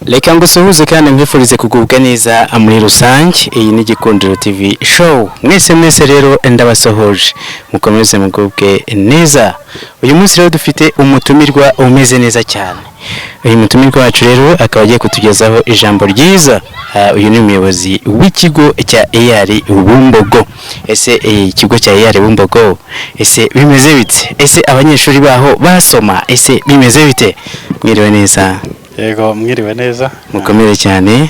Reka ngusuhuze kandi mwifurize kugubwa neza muri rusange. Iyi ni Gikundiro TV show. Mwese rero ndabasohoje mukomeze mugubwe neza. Uyu munsi rero dufite umutumirwa umeze neza cyane. Uyu mutumirwa wacu rero akaba agiye kutugezaho ijambo ryiza. Uyu ni umuyobozi w'ikigo cya Bumbogo. Ese ikigo cya Bumbogo ese bimeze bite? Ese abanyeshuri baho basoma? Ese bimeze bite? Mwiriwe neza. Yego mwiriwe neza mukomere cyane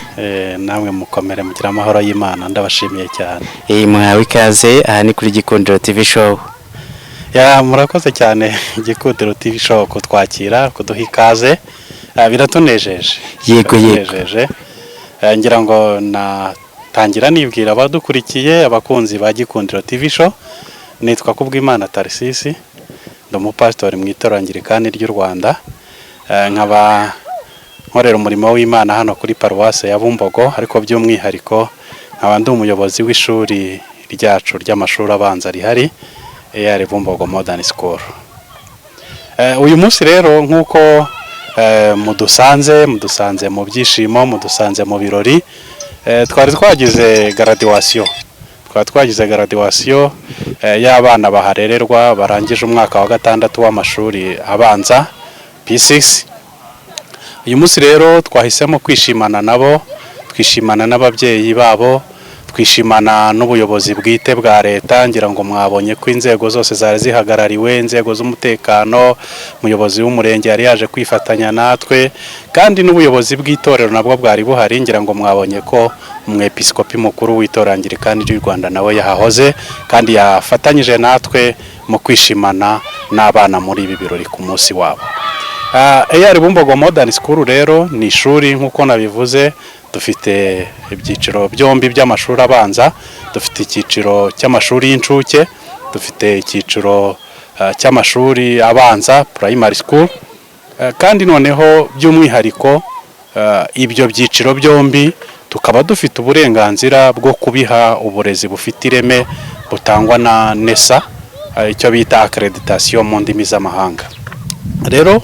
namwe mukomere mugira amahoro y'Imana ndabashimiye cyane muhawe ikaze aha ni kuri Gikundiro TV show murakoze cyane Gikundiro TV show kutwakira kuduha ikaze biratunejeje yego ngira ngo natangira nibwira abadukurikiye abakunzi ba Gikundiro TV show nitwa Kubwimana Tarsisi ndo mupastori mu itorangirikani ry'u Rwanda nkaba nkorera umurimo w'Imana hano kuri paruwase ya Bumbogo ariko by'umwihariko nkaba ndi umuyobozi w'ishuri ryacu ry'amashuri abanza rihari Bumbogo Modern School. Uyu munsi rero nkuko mudusanze mu byishimo mudusanze mu birori twari twagize graduation y'abana baharererwa barangije umwaka wa gatandatu w'amashuri abanza P6. Uyu munsi rero twahisemo kwishimana nabo, twishimana n'ababyeyi babo, twishimana n'ubuyobozi bwite bwa leta. Ngira ngo mwabonye ko inzego zose zari zihagarariwe, inzego z'umutekano, umuyobozi w'umurenge yari yaje kwifatanya natwe, kandi n'ubuyobozi bw'itorero nabwo bwari buhari. Ngira ngo mwabonye ko umwepiskopi mukuru w'itorangirikani ry'u Rwanda nawe yahahoze kandi yafatanyije natwe mu kwishimana n'abana muri ibi birori ku munsi wabo. Bumbogo Modern School rero ni ishuri nkuko nabivuze, dufite ibyiciro byombi by'amashuri abanza, dufite icyiciro cy'amashuri y'incuke, dufite icyiciro cy'amashuri abanza primary school, kandi noneho by'umwihariko ibyo byiciro byombi tukaba dufite uburenganzira bwo kubiha uburezi bufite ireme butangwa na NESA, icyo bita accreditation mu ndimi z'amahanga. Rero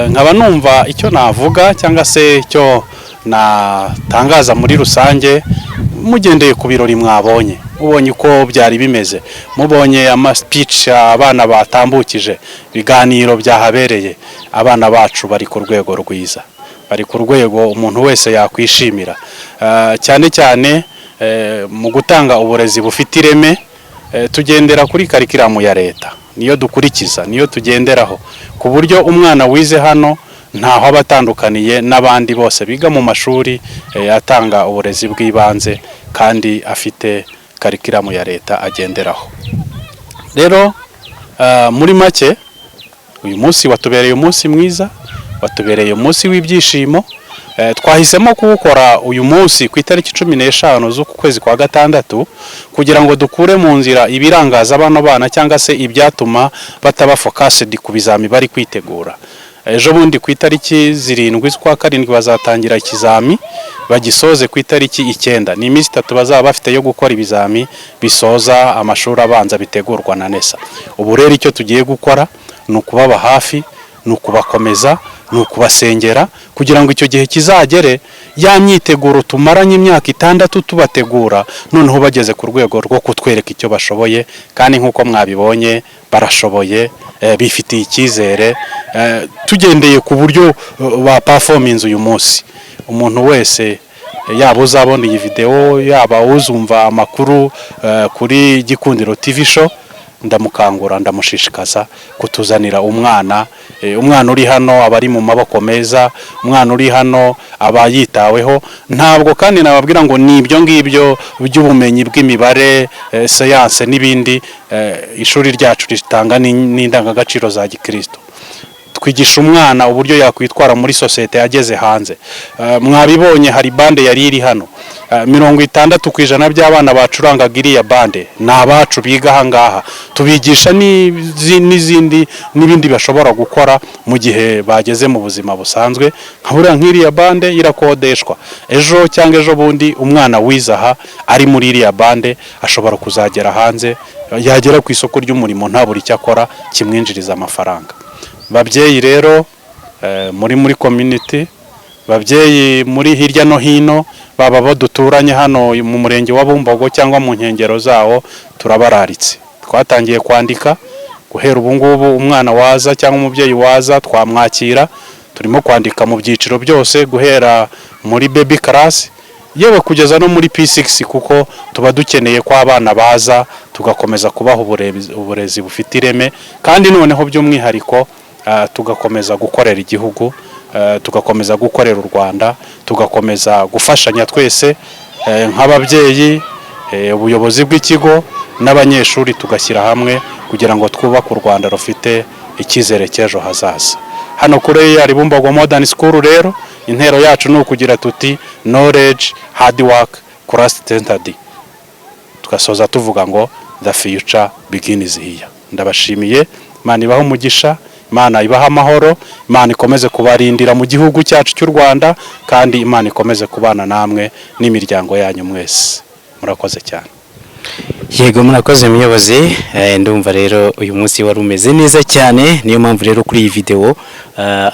nkaba numva icyo navuga cyangwa se icyo natangaza muri rusange mugendeye ku birori mwabonye, mubonye uko byari bimeze, mubonye ama speech abana batambukije, biganiro byahabereye. Abana bacu bari ku rwego rwiza, bari ku rwego umuntu wese yakwishimira, cyane cyane mu gutanga uburezi bufite ireme. Tugendera kuri karikiramu ya leta, niyo dukurikiza, niyo tugenderaho, ku buryo umwana wize hano ntaho abatandukaniye n'abandi bose biga mu mashuri atanga uburezi bw'ibanze kandi afite karikiramu ya leta agenderaho. Rero muri make uyu munsi watubereye umunsi mwiza, watubereye umunsi w'ibyishimo. Twahisemo kuwukora uyu munsi ku itariki 15 z'uku kwezi kwa gatandatu kugira ngo dukure mu nzira ibirangaza bano bana cyangwa se ibyatuma bataba focused ku bizami bari kwitegura. Ejo bundi ku itariki 7 z'ukwa karindwi bazatangira ikizami bagisoze ku itariki 9. Ni iminsi 3 bazaba bafite yo gukora ibizami bisoza amashuri abanza bitegurwa na NESA. Ubu rero icyo tugiye gukora ni ukubaba hafi, ni ukubakomeza, ni ukubasengera kugira ngo icyo gihe kizagere ya myiteguro tumaranye imyaka 6 tubategura noneho bageze ku rwego rwo kutwereka icyo bashoboye, kandi nkuko mwabibonye barashoboye, bifitiye icyizere. Tugendeye ku buryo ba performance uyu munsi, umuntu wese yaba uzabona iyi video yaba uzumva amakuru kuri Gikundiro TV show, ndamukangura ndamushishikaza kutuzanira umwana uri hano abari mu maboko meza, umwana uri hano abayitaweho. Ntabwo kandi nababwira ngo ni ibyo ngibyo by'ubumenyi bw'imibare, science n'ibindi. Ishuri ryacu ritanga n'indangagaciro za Gikristo. Twigisha umwana uburyo yakwitwara muri societe yageze hanze. Mwabibonye hari bande yari iri hano, 60% by'abana bacurangaga iriya bande n'abacu biga hangaha. Tubigisha n'ibindi bashobora gukora mu gihe bageze mu buzima busanzwe. Nkabura nk'iriya bande irakodeshwa, ejo cyangwa ejo bundi umwana wizaha ari muri iriya bande ashobora kuzagera hanze, yagera ku isoko ry'umurimo nta buri cyakora kimwinjiriza amafaranga. Babyeyi rero muri community babyeyi muri hirya no hino, baba bo duturanye hano mu murenge wa Bumbogo cyangwa mu nkengero zawo, turabararitse. Twatangiye kwandika guhera ubu ngubu, umwana waza cyangwa umubyeyi waza twamwakira. Turimo kwandika mu byiciro byose guhera muri baby class yewe kugeza no muri P6, kuko tuba dukeneye ko abana baza tugakomeza kubaha uburezi bufite ireme, kandi noneho by'umwihariko tugakomeza gukorera igihugu, tugakomeza gukorera u Rwanda, tugakomeza gufashanya twese nk'ababyeyi, ubuyobozi bw'ikigo n'abanyeshuri, tugashyira hamwe kugira ngo twubake u Rwanda rufite icyizere cy'ejo hazaza. Hano kuri ari Bumbogo Modern School rero intero yacu ni ukugira tuti knowledge, hard work, class centered. Tugasoza tuvuga ngo the future begins here. Ndabashimiye, Imana ibaho umugisha, Imana ibaha amahoro, Imana ikomeze kubarindira mu gihugu cyacu cy'u Rwanda, kandi Imana ikomeze kubana namwe n'imiryango yanyu mwese. Murakoze cyane. Yego, murakoze muyobozi. Ndumva rero uyu munsi wari umeze neza cyane, niyo mpamvu rero kuri iyi video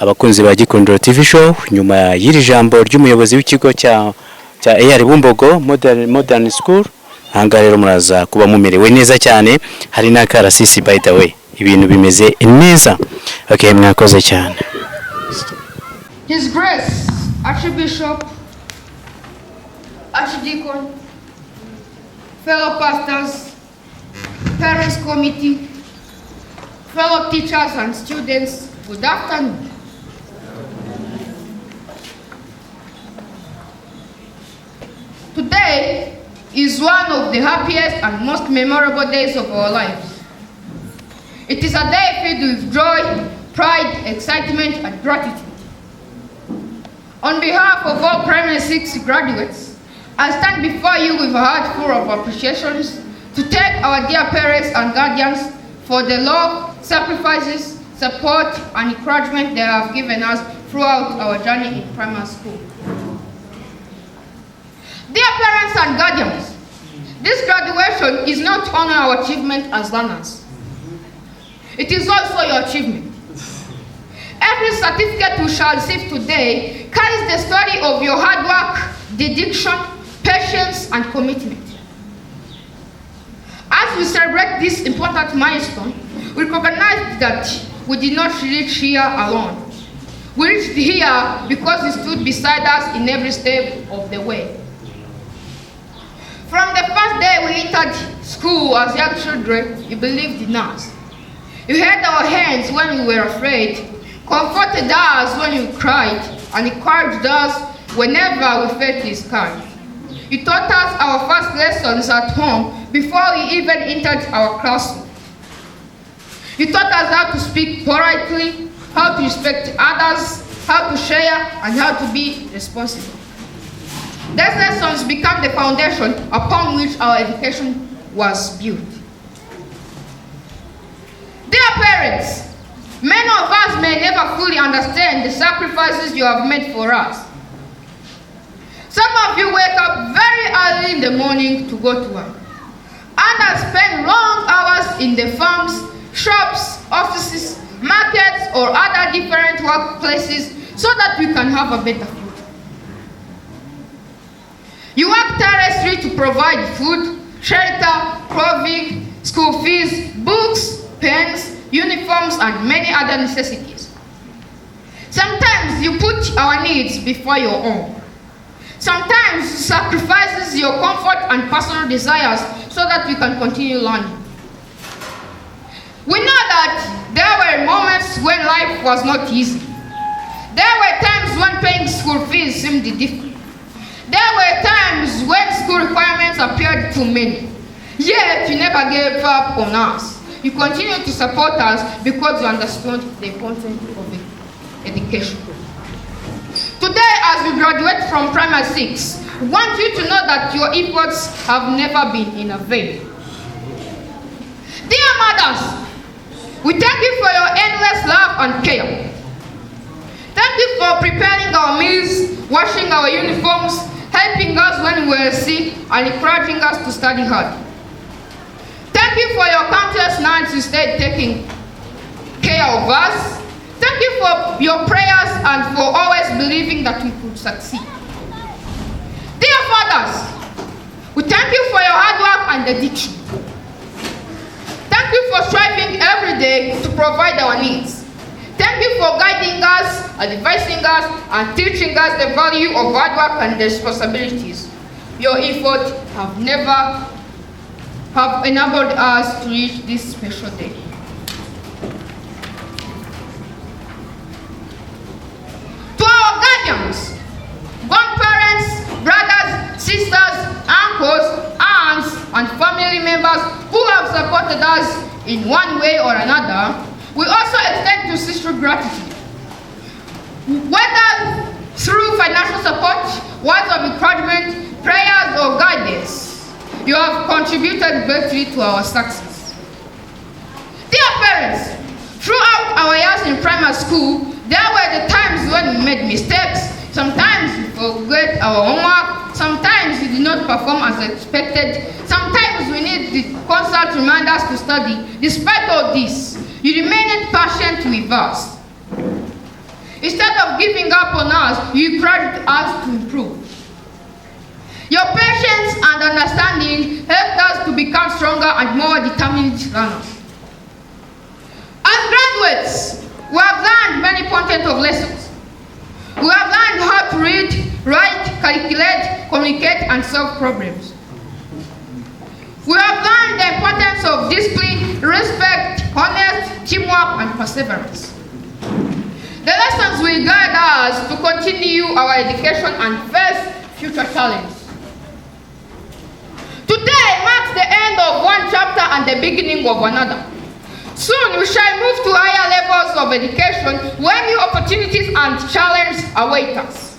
abakunzi ba Gikundiro TV show, nyuma y'iri jambo ry'umuyobozi w'ikigo cya ari Bumbogo Modern School, hanga rero muraza kuba mumerewe neza cyane. Hari n'akarasisi by the way, ibintu bimeze neza. Okay, mwakoze cyane. His Grace Archbishop, Archdeacon, fellow pastors, parents committee, fellow teachers and students, good afternoon. Today is one of the happiest and most memorable days of our lives. It is a day filled with joy, pride, excitement, and gratitude. On behalf of all Primary 6 graduates, I stand before you with a heart full of appreciations to thank our dear parents and guardians for the love, sacrifices, support, and encouragement they have given us throughout our journey in primary school. Dear parents and guardians, this graduation is not only our achievement as learners, it is also your achievement. Every certificate we shall receive today carries the story of your hard work, dedication, patience, and commitment. As we celebrate this important milestone, we recognize that we did not reach here alone. We reached here because you stood beside us in every step of the way. From the first day we entered school as young children, you believed in us. You held our hands when we were afraid, comforted us when we cried, and encouraged us whenever we felt discouraged. You taught us our first lessons at home before we even entered our classroom. You taught us how to speak politely, how to respect others, how to share, and how to be responsible. These lessons become the foundation upon which our education was built. Dear parents, many of us may never fully understand the sacrifices you have made for us. Some of you wake up very early in the morning to go to work, others spend long hours in the farms, shops, offices, markets, or other different workplaces so that we can have a better food. You work tirelessly to provide food, shelter, clothing, school fees, books, pens, uniforms, and many other necessities. Sometimes you put our needs before your own. Sometimes you sacrifice your comfort and personal desires so that we can continue learning. We know that there were moments when life was not easy. There were times when paying school fees seemed difficult. There were times when school requirements appeared too many. Yet you never gave up on us. You continue to support us because you understood the importance of education. Today, as we graduate from primary 6, we want you to know that your efforts have never been in vain. Dear mothers, we thank you for your endless love and care. Thank you for preparing our meals, washing our uniforms, helping us when we were sick, and encouraging us to study hard. Thank you for your countless nights you stayed taking care of us. Thank you for your prayers and for always believing that we could succeed. Dear fathers, we thank you for your hard work and dedication. Thank you for striving every day to provide our needs. Thank you for guiding us, advising us, and teaching us the value of hard work and responsibilities. Your efforts have enabled us to reach this special day. To our guardians, grandparents, brothers, sisters, uncles, aunts, and family members who have supported us in one way or another, we also extend to sincere gratitude. Whether through financial support, words of encouragement, prayers, or guidance, you have contributed greatly to our success. Dear parents, throughout our years in primary school, there were the times when we made mistakes. Sometimes we forgot our homework. Sometimes we did not perform as expected. Sometimes we needed constant reminders to study. Despite all this, you remained patient with us. Instead of giving up on us, you encouraged us to improve. Your patience and understanding helped us to become stronger and more determined learners. As graduates, we have learned many content of lessons. We have learned how to read, write, calculate, communicate, and solve problems. We have learned the importance of discipline, respect, honesty, teamwork, and perseverance. The lessons will guide us to continue our education and face future challenges. Today marks the end of one chapter and the beginning of another. Soon we shall move to higher levels of education where new opportunities and challenges await us.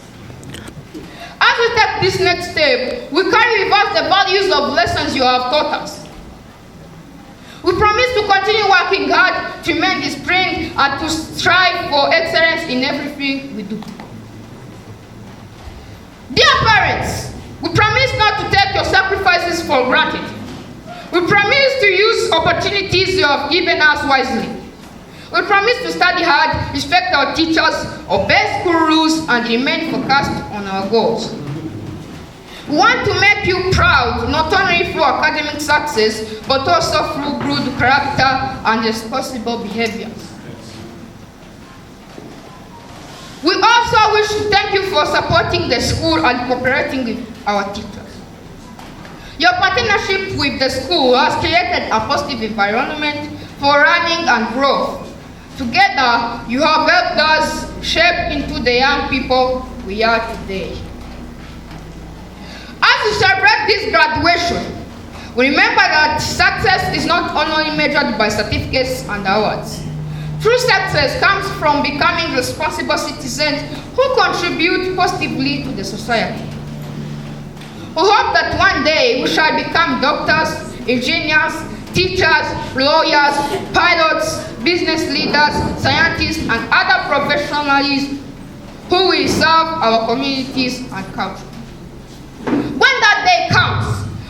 As we take this next step, we carry with us the values of lessons you have taught us. We promise to continue working hard to remain disciplined and to strive for excellence in everything we do. Dear parents, we promise not to take your sacrifices for granted. We promise to use opportunities you have given us wisely. We promise to study hard, respect our teachers, obey school rules, and remain focused on our goals. We want to make you proud, not only through academic success, but also through good character and responsible behavior. We also wish to thank you for supporting the school and cooperating with our teachers. Your partnership with the school has created a positive environment for learning and growth. Together, you have helped us shape into the young people we are today. As we celebrate this graduation, we remember that success is not only measured by certificates and awards. True success comes from becoming responsible citizens who contribute positively to the society. We hope that one day we shall become doctors, engineers, teachers, lawyers, pilots, business leaders, scientists, and other professionals who will serve our communities and culture. When that day comes,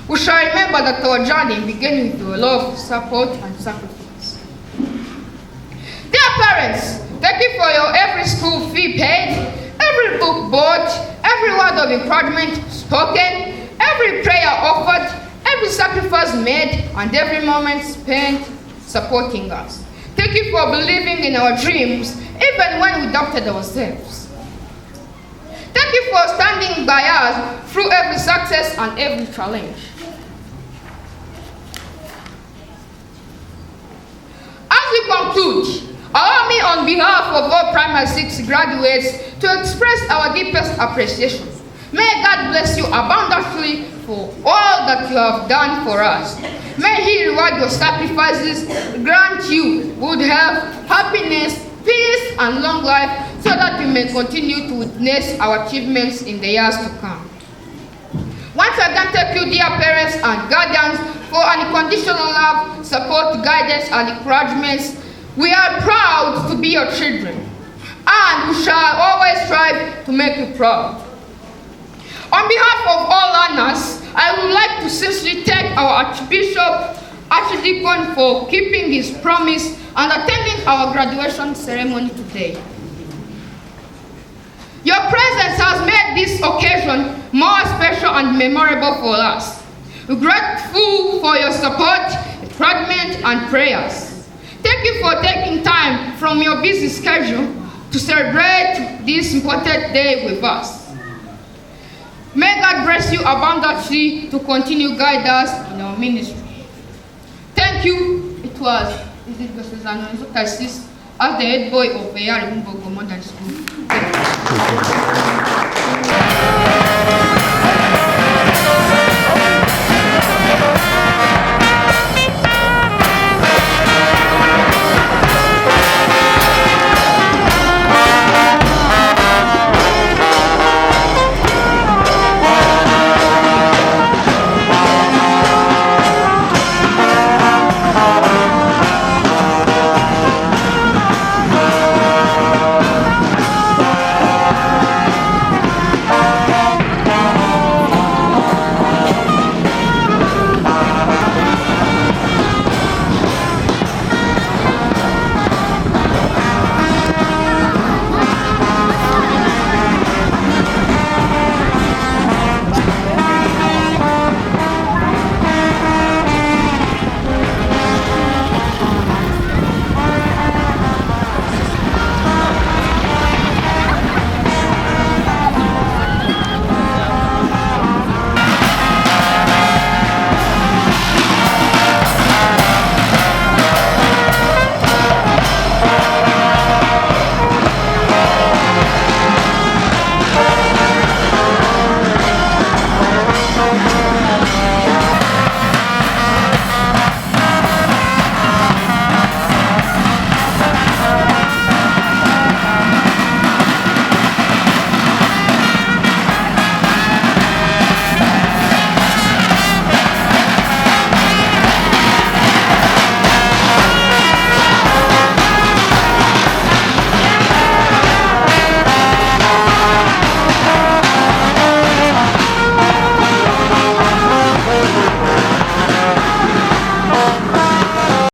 we shall remember that our journey began with your love, support, and sacrifice. Dear parents, thank you for your every school fee paid, every book bought, every word of encouragement spoken, every prayer offered, every sacrifice made, and every moment spent supporting us. Thank you for believing in our dreams, even when we doubted ourselves. Thank you for standing by us through every success and every challenge. As we conclude, allow me on behalf of all Primary 6 graduates to express our deepest appreciation. May God bless you abundantly for all that you have done for us. May He reward your sacrifices, grant you good health, happiness, peace, and long life, so that you may continue to witness our achievements in the years to come. Once again, thank you, dear parents and guardians, for unconditional love, support, guidance, and encouragements. We are proud to be your children, and we shall always strive to make you proud. On behalf of all learners, I would like to sincerely thank our Archbishop, Archdeacon, for keeping his promise and attending our graduation ceremony today. Your presence has made this occasion more special and memorable for us. We're grateful for your support, encouragement, and prayers. Thank you for taking time from your busy schedule to celebrate this important day with us. May God bless you abundantly to continue guide us in our ministry. Thank you. It was as the head boy of Bumbogo Modern School. Thank you.